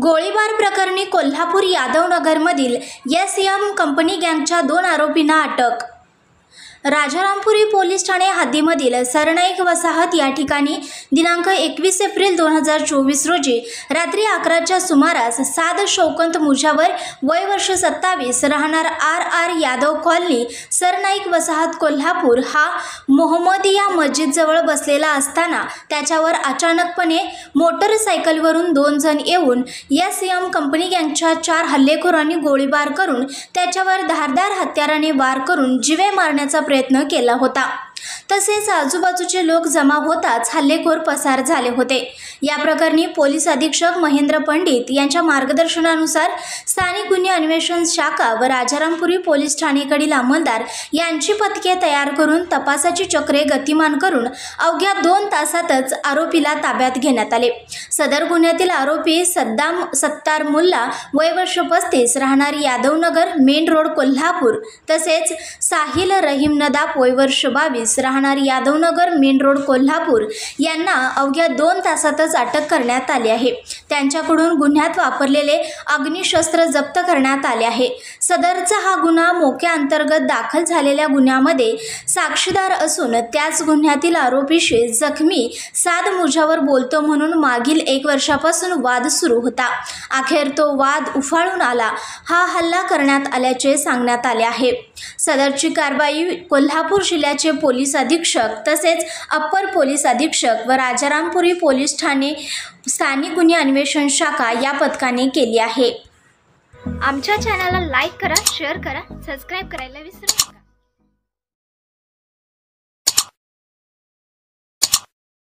गोळीबार प्रकरणी Kolhapur यादवनगरमधील SM. Company गँगच्या 2 आरोपींना अटक। राजारामपुरी पोलीस ठाणे हद्दीमधील सरनाईक वसाहत या ठिकाणी दिनांक 21 एप्रिल 2024 रोजी रात्री 11च्या सुमारास साद शौकत मुजावर वय वर्ष 27 राहणार आर यादव कॉलनी सरनाईक वसाहत कोल्हापूर हा मोहम्मदिया मस्जिद जवळ बसलेला असताना त्याच्यावर अचानकपणे मोटरसायकलवरून 2 जण येऊन एस.एम. कंपनी गँगच्या 4 हल्लेखोरांनी गोळीबार करून त्याच्यावर धारदार हत्याराने वार करून जीवे मारण्याचा प्रयत्न केला होता। तसेच आजूबाजूचे लोक जमा होताच हल्लेखोर पसार झाले होते। या प्रकरणी पोलीस अधीक्षक महेंद्र पंडित यांच्या मार्गदर्शनानुसार स्थानिक गुन्हे अन्वेषण शाखा व राजारामपुरी पोलीस ठाणेकडील अंमलदार यांची पथके तयार करून तपासाची चक्रे गतिमान करून अवघ्या 2 तासातच आरोपीला ताब्यात घेण्यात आले। सदर गुन्ह्यातील आरोपी सद्दाम सत्तार मुल्ला वय वर्ष 35 राहणार यादवनगर मेन रोड कोल्हापूर तसेच साहिल रहीम नदाब वय वर्ष 22 राहणार यादवनगर मेन रोड कोल्हापूर यांना अवघ्या 2 तासातच अटक करण्यात आली आहे। त्यांच्याकडून गुन्ह्यात वापरलेले अग्निशस्त्र जप्त करण्यात आले आहे। सदरचा हा गुन्हा मोक्या अंतर्गत दाखल झालेल्या गुन्ह्यामध्ये साक्षीदार असून त्याच गुन्ह्यातील आरोपीशी जखमी साद मुजावर बोलतो म्हणून मागील 1 वर्षापासून वाद सुरू होता। अखेर तो वाद उफाळून आला हा हल्ला करण्यात आल्याचे सांगण्यात आले आहे। सदरची कारवाई कोल्हापूर जिल्ह्याचे पोलीस अधीक्षक तसेच अप्पर पोलीस अधीक्षक व राजारामपुरी पोलीस ठाणे स्थानिक गुन्हे अन्वेषण शाखा या पथकाने केली आहे। आमच्या चॅनलला लाईक करा, शेअर करा, सबस्क्राइब करायला विसरू नका।